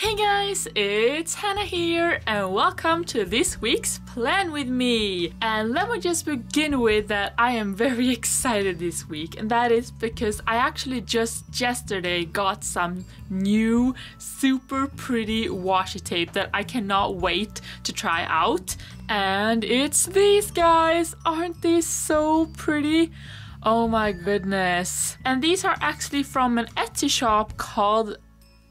Hey guys, it's Hannah here and welcome to this week's Plan With Me. And let me just begin with that I am very excited this week, and that is because I actually just yesterday got some new super pretty washi tape that I cannot wait to try out. And it's these guys! Aren't these so pretty? Oh my goodness. And these are actually from an Etsy shop called,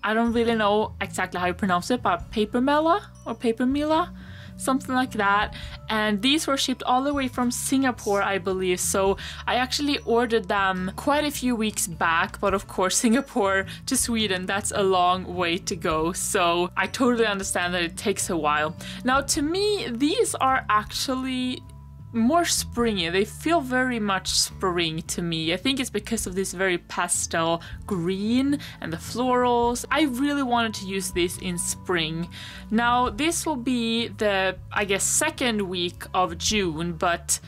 I don't really know exactly how you pronounce it, but Papermela or Papermela, something like that. And these were shipped all the way from Singapore, I believe. So I actually ordered them quite a few weeks back, but of course Singapore to Sweden, that's a long way to go. So I totally understand that it takes a while. Now to me, these are actually more springy. They feel very much spring to me. I think it's because of this very pastel green and the florals. I really wanted to use this in spring. Now this will be the, I guess, second week of June, but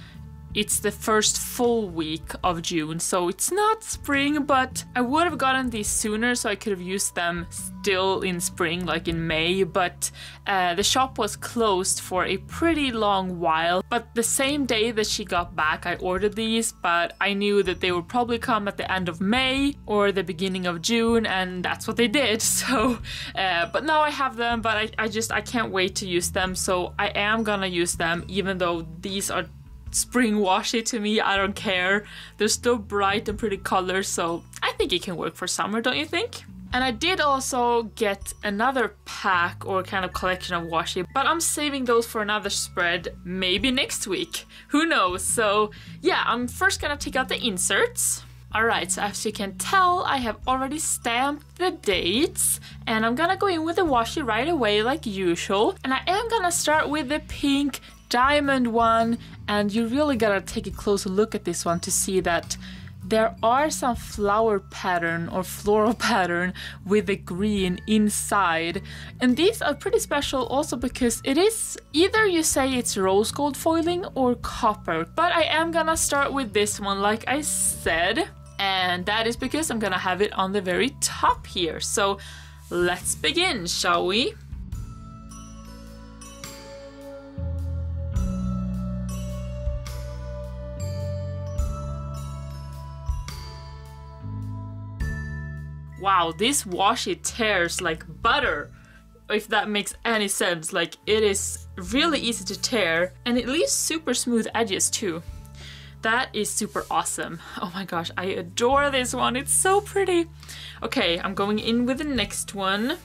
it's the first full week of June, so it's not spring, but I would have gotten these sooner so I could have used them still in spring, like in May, but the shop was closed for a pretty long while. But the same day that she got back, I ordered these, but I knew that they would probably come at the end of May or the beginning of June, and that's what they did. So, but now I have them, but I can't wait to use them, so I am gonna use them, even though these are spring washi to me. I don't care. They're still bright and pretty colors, so I think it can work for summer, don't you think? And I did also get another pack or kind of collection of washi, but I'm saving those for another spread, maybe next week. Who knows? So yeah, I'm first gonna take out the inserts. Alright, so as you can tell, I have already stamped the dates, and I'm gonna go in with the washi right away like usual. And I am gonna start with the pink diamond one, and you really gotta take a closer look at this one to see that there are some flower pattern or floral pattern with the green inside. And these are pretty special also because it is either you say it's rose gold foiling or copper, but I am gonna start with this one like I said, and that is because I'm gonna have it on the very top here. So let's begin, shall we? Wow, this washi tears like butter, if that makes any sense. Like, it is really easy to tear, and it leaves super smooth edges too. That is super awesome. Oh my gosh, I adore this one. It's so pretty. Okay, I'm going in with the next one.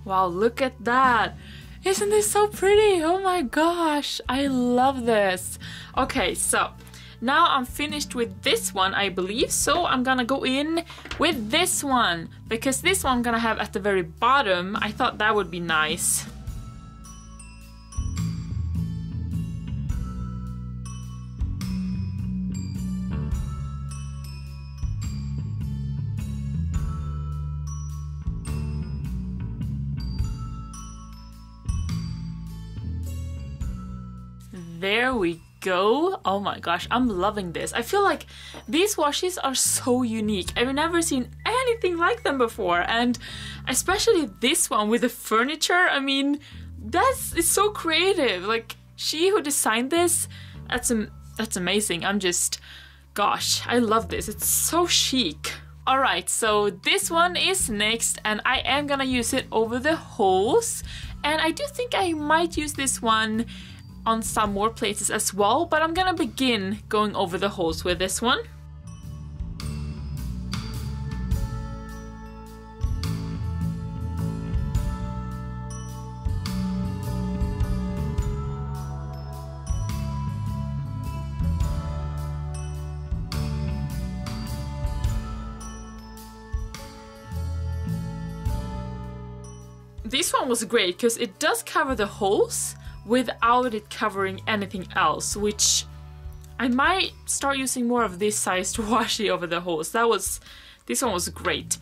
Wow, look at that. Isn't this so pretty? Oh my gosh, I love this. Okay, so now I'm finished with this one, I believe. So I'm gonna go in with this one, because this one I'm gonna have at the very bottom. I thought that would be nice. There we go. Oh my gosh, I'm loving this. I feel like these washis are so unique. I've never seen anything like them before, and especially this one with the furniture. I mean, it's so creative. Like, she who designed this, that's amazing. Gosh, I love this. It's so chic. Alright, so this one is next, and I am gonna use it over the holes, and I do think I might use this one on some more places as well, but I'm gonna begin going over the holes with this one. This one was great because it does cover the holes without it covering anything else, which I might start using more of this sized washi over the holes. That was This one was great.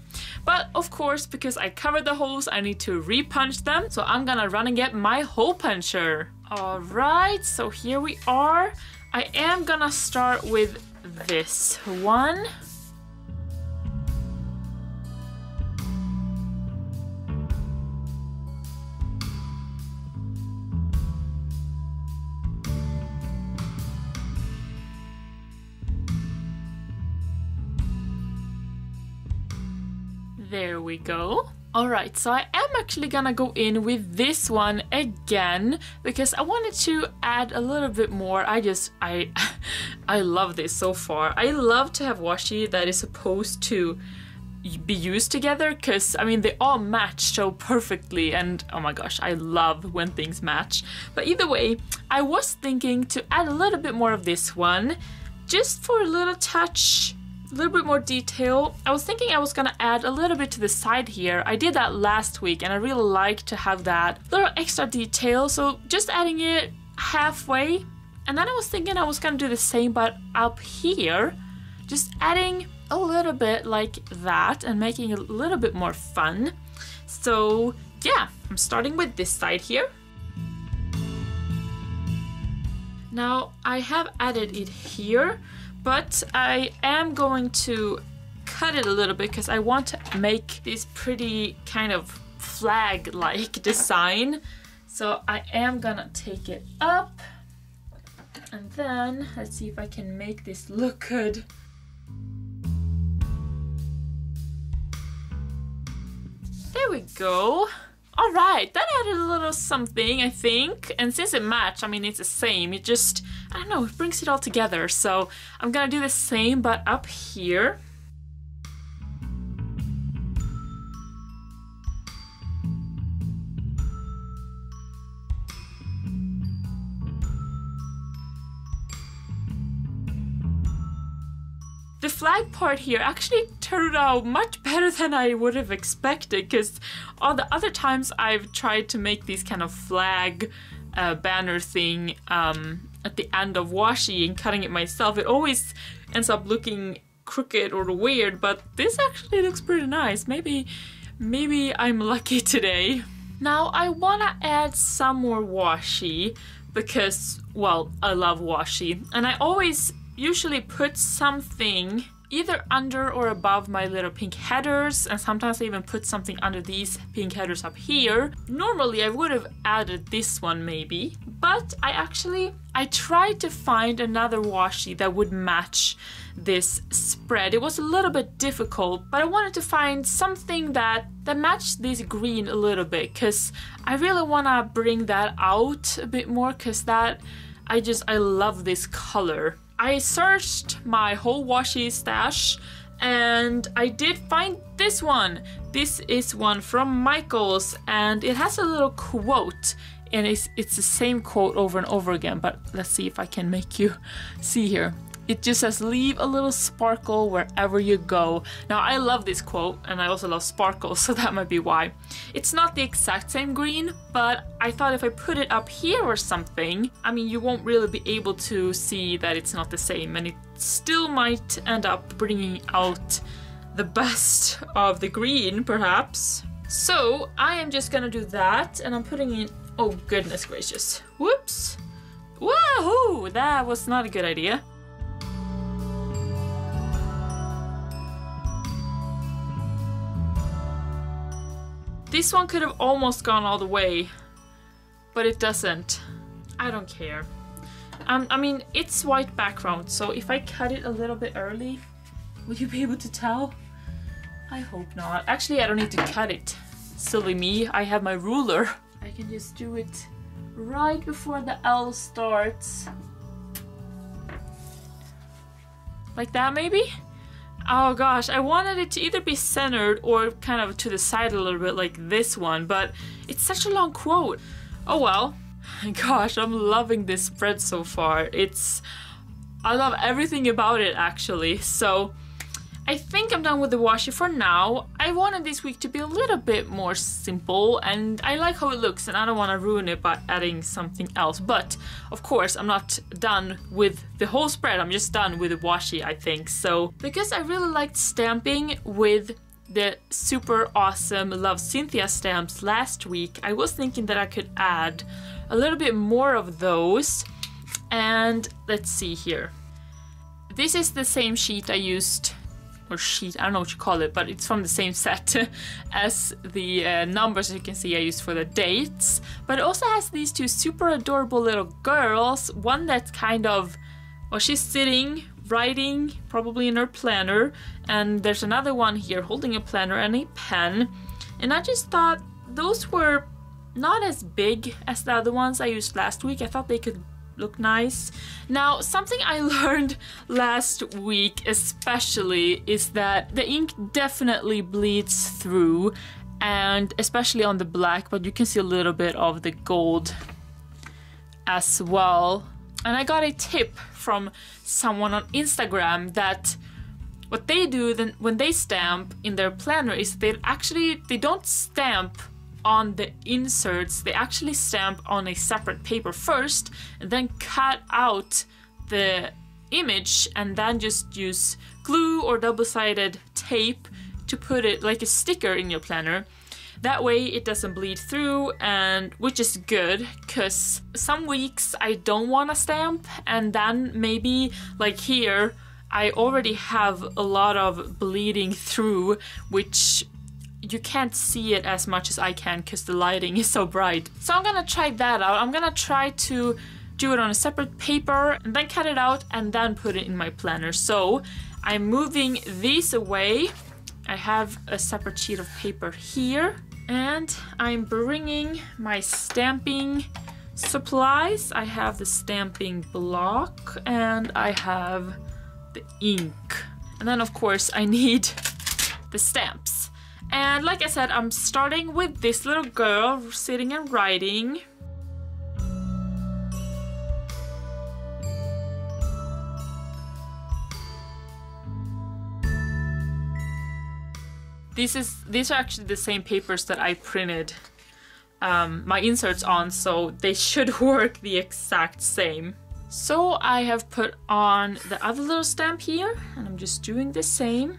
But of course, because I covered the holes, I need to re-punch them. So I'm gonna run and get my hole puncher. All right, so here we are. I am gonna start with this one. There we go. Alright, so I am actually gonna go in with this one again because I wanted to add a little bit more. I love this so far. I love to have washi that is supposed to be used together because, I mean, they all match so perfectly and oh my gosh, I love when things match. But either way, I was thinking to add a little bit more of this one just for a little touch. A little bit more detail. I was thinking I was gonna add a little bit to the side here. I did that last week and I really like to have that little extra detail, so just adding it halfway. And then I was thinking I was gonna do the same but up here, just adding a little bit like that and making it a little bit more fun. So yeah, I'm starting with this side here. Now I have added it here, but I am going to cut it a little bit because I want to make this pretty kind of flag-like design. So I am gonna take it up and then let's see if I can make this look good. There we go. All right, that added a little something, I think. And since it matched, I mean, it's the same. It just, I don't know, it brings it all together. So I'm gonna do the same, but up here. The flag part here actually turned out much better than I would have expected because all the other times I've tried to make these kind of flag banner thing at the end of washi and cutting it myself, it always ends up looking crooked or weird, but this actually looks pretty nice. Maybe I'm lucky today. Now I want to add some more washi because, well, I love washi and I always usually put something either under or above my little pink headers, and sometimes I even put something under these pink headers up here. Normally I would have added this one maybe, but I tried to find another washi that would match this spread. It was a little bit difficult, but I wanted to find something that matched this green a little bit because I really want to bring that out a bit more because I love this color. I searched my whole washi stash and I did find this one. This is one from Michaels and it has a little quote and it's the same quote over and over again, but let's see if I can make you see here. It just says, leave a little sparkle wherever you go. Now I love this quote and I also love sparkles, so that might be why. It's not the exact same green, but I thought if I put it up here or something, I mean, you won't really be able to see that it's not the same and it still might end up bringing out the best of the green, perhaps. So I am just gonna do that and I'm putting in, oh goodness gracious, whoops. Woohoo, that was not a good idea. This one could have almost gone all the way, but it doesn't. I don't care. I mean, it's white background, so if I cut it a little bit early, will you be able to tell? I hope not. Actually, I don't need to cut it. Silly me, I have my ruler. I can just do it right before the L starts. Like that, maybe? Oh gosh, I wanted it to either be centered or kind of to the side a little bit like this one, but it's such a long quote. Oh well. Gosh, I'm loving this spread so far. I love everything about it actually. So I think I'm done with the washi for now. I wanted this week to be a little bit more simple, and I like how it looks, and I don't want to ruin it by adding something else. But of course, I'm not done with the whole spread. I'm just done with the washi, I think. So because I really liked stamping with the super awesome Love Cynthia stamps last week, I was thinking that I could add a little bit more of those. And let's see here. This is the same sheet I used, or sheet, I don't know what you call it, but it's from the same set as the numbers you can see I used for the dates. But it also has these two super adorable little girls. One that's kind of, well, she's sitting, writing, probably in her planner. And there's another one here holding a planner and a pen. And I just thought those were not as big as the other ones I used last week. I thought they could look nice. Now, something I learned last week especially is that the ink definitely bleeds through, and especially on the black, but you can see a little bit of the gold as well. And I got a tip from someone on Instagram that what they do then when they stamp in their planner is they don't stamp on the inserts, they actually stamp on a separate paper first and then cut out the image and then just use glue or double-sided tape to put it like a sticker in your planner. That way it doesn't bleed through, and which is good, because some weeks I don't want to stamp, and then maybe like here I already have a lot of bleeding through, which you can't see it as much as I can because the lighting is so bright. So I'm gonna try that out. I'm gonna try to do it on a separate paper and then cut it out and then put it in my planner. So I'm moving these away. I have a separate sheet of paper here, and I'm bringing my stamping supplies. I have the stamping block and I have the ink. And then of course I need the stamps. And like I said, I'm starting with this little girl sitting and writing. These are actually the same papers that I printed my inserts on, so they should work the exact same. So I have put on the other little stamp here, and I'm just doing the same.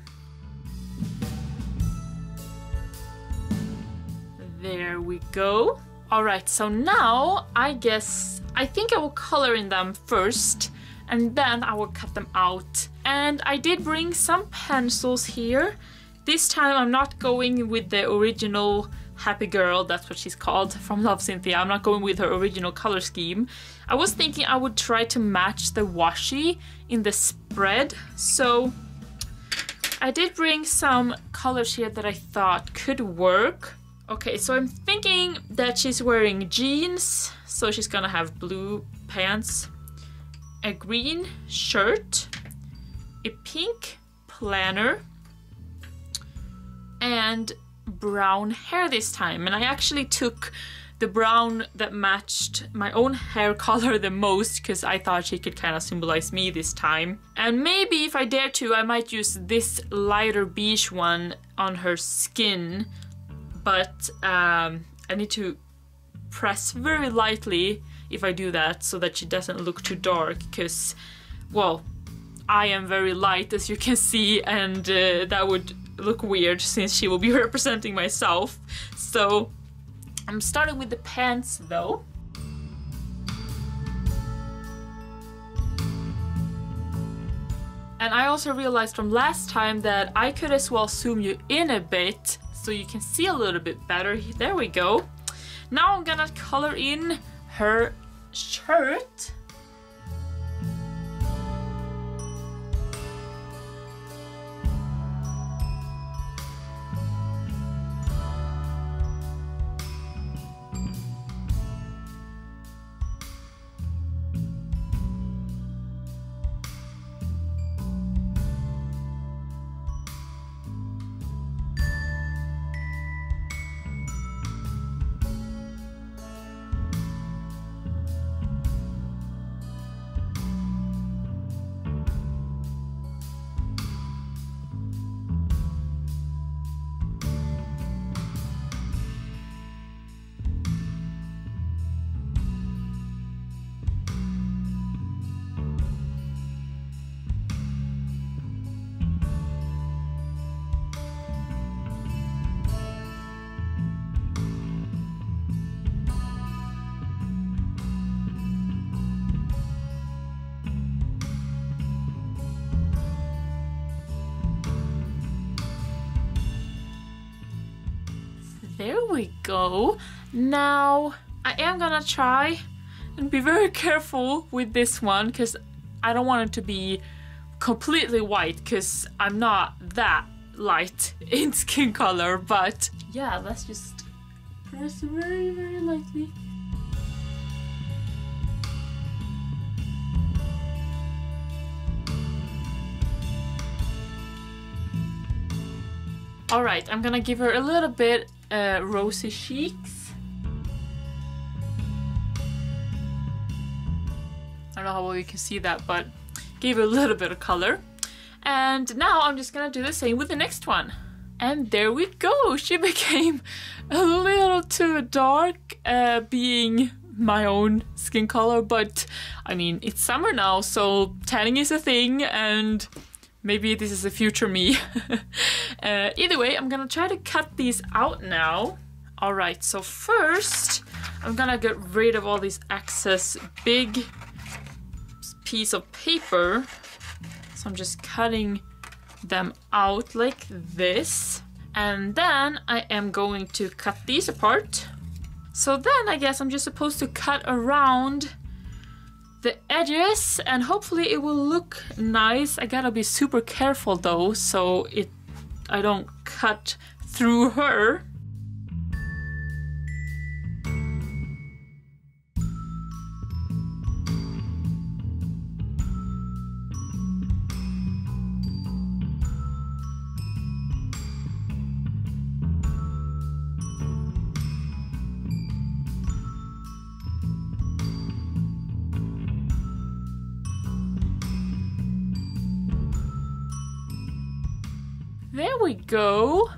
There we go. All right, so now I think I will color in them first, and then I will cut them out. And I did bring some pencils here. This time I'm not going with the original Happy Girl, that's what she's called, from Love Cynthia. I'm not going with her original color scheme. I was thinking I would try to match the washi in the spread, so I did bring some colors here that I thought could work. Okay, so I'm thinking that she's wearing jeans, so she's gonna have blue pants, a green shirt, a pink planner, and brown hair this time. And I actually took the brown that matched my own hair color the most because I thought she could kind of symbolize me this time. And maybe if I dare to, I might use this lighter beige one on her skin. But I need to press very lightly if I do that so that she doesn't look too dark, because, well, I am very light as you can see, and that would look weird since she will be representing myself. So I'm starting with the pants though. And I also realized from last time that I could as well zoom you in a bit so you can see a little bit better. There we go. Now I'm gonna color in her shirt. There we go. Now I am gonna try and be very careful with this one because I don't want it to be completely white because I'm not that light in skin color, but yeah, let's just press very, very lightly. Alright, I'm gonna give her a little bit rosy cheeks. I don't know how well you can see that, but gave her a little bit of color. And now I'm just gonna do the same with the next one. And there we go! She became a little too dark, being my own skin color, but I mean, it's summer now, so tanning is a thing, and maybe this is a future me. Either way, I'm gonna try to cut these out now. Alright, so first, I'm gonna get rid of all these excess big piece of paper. So I'm just cutting them out like this. And then I am going to cut these apart. So then I guess I'm just supposed to cut around the edges and hopefully it will look nice. I gotta be super careful though, so I don't cut through her. There we go.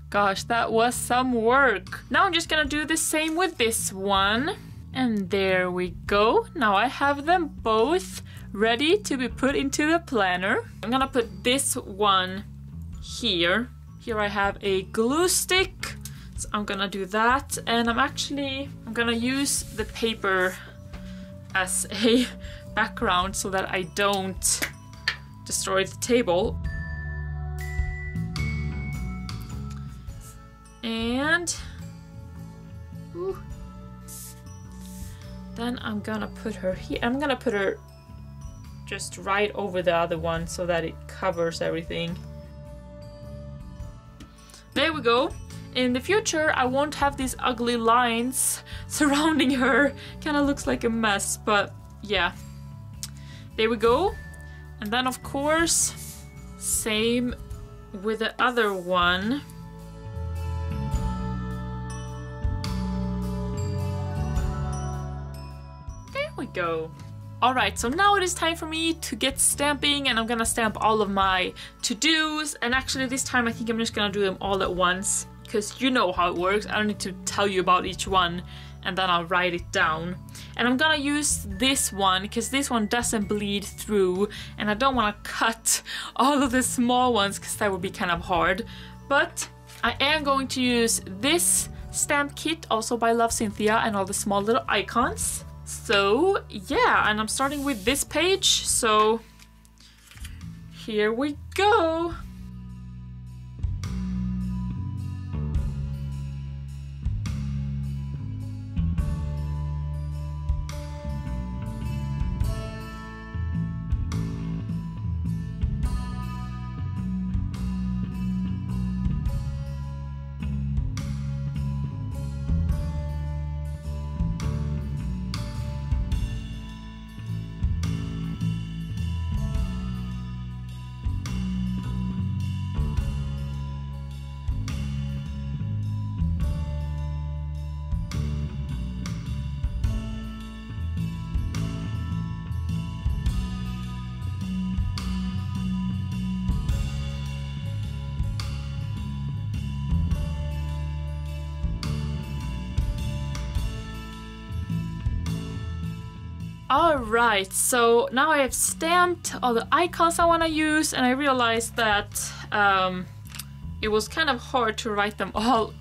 Gosh, that was some work. Now I'm just gonna do the same with this one. And there we go. Now I have them both ready to be put into the planner. I'm gonna put this one here. Here I have a glue stick. So I'm gonna do that. And I'm gonna use the paper as a background so that I don't destroy the table. And then I'm gonna put her here. I'm gonna put her just right over the other one so that it covers everything. There we go. In the future, I won't have these ugly lines surrounding her. Kind of looks like a mess, but yeah. There we go. And then of course, same with the other one. Go. Alright, so now it is time for me to get stamping, and I'm gonna stamp all of my to-dos, and actually this time I think I'm just gonna do them all at once because you know how it works. I don't need to tell you about each one and then I'll write it down. And I'm gonna use this one because this one doesn't bleed through and I don't want to cut all of the small ones because that would be kind of hard. But I am going to use this stamp kit also by Love Cynthia and all the small little icons. So yeah, and I'm starting with this page, so here we go. Alright, so now I have stamped all the icons I want to use, and I realized that it was kind of hard to write them all,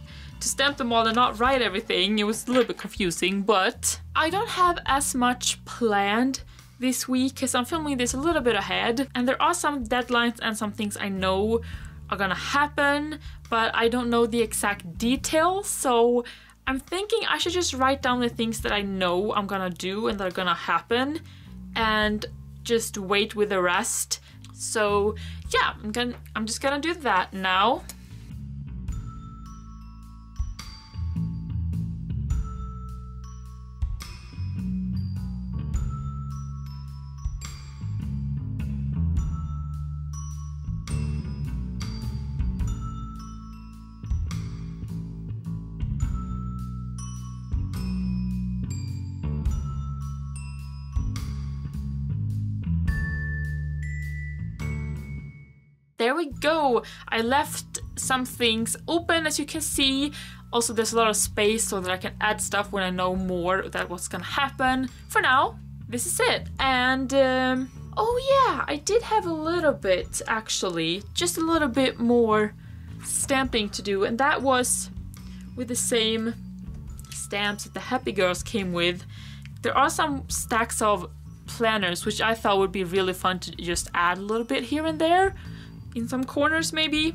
to stamp them all and not write everything. It was a little bit confusing, but I don't have as much planned this week because I'm filming this a little bit ahead, and there are some deadlines and some things I know are gonna happen, but I don't know the exact details, so I'm thinking I should just write down the things that I know I'm gonna do and that are gonna happen and just wait with the rest. So yeah, I'm just gonna do that now. There we go. I left some things open, as you can see. Also, there's a lot of space so that I can add stuff when I know more that what's gonna happen. For now, this is it. And oh yeah, I did have a little bit, actually, just a little bit more stamping to do, and that was with the same stamps that the Happy Girls came with. There are some stacks of planners which I thought would be really fun to just add a little bit here and there. In some corners, maybe.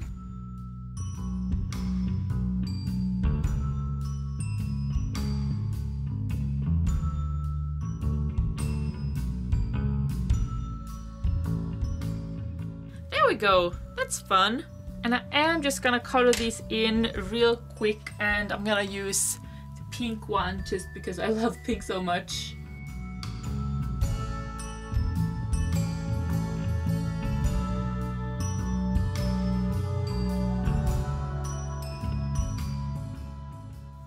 There we go. That's fun. And I am just gonna color these in real quick, and I'm gonna use the pink one just because I love pink so much.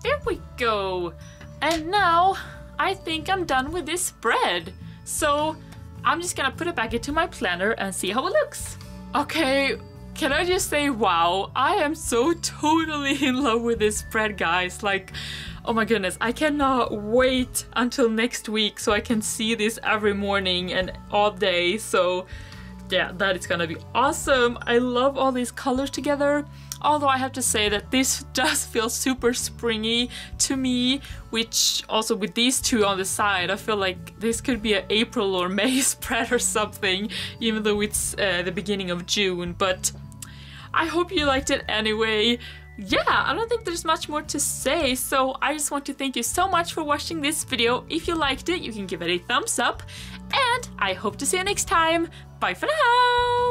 There we go. And now I think I'm done with this spread. So I'm just gonna put it back into my planner and see how it looks. Okay, can I just say, wow, I am so totally in love with this spread, guys. Like, oh my goodness, I cannot wait until next week so I can see this every morning and all day. So yeah, that is gonna be awesome. I love all these colors together. Although I have to say that this does feel super springy to me, which also with these two on the side, I feel like this could be an April or May spread or something, even though it's the beginning of June. But I hope you liked it anyway. Yeah, I don't think there's much more to say, so I just want to thank you so much for watching this video. If you liked it, you can give it a thumbs up, and I hope to see you next time. Bye for now!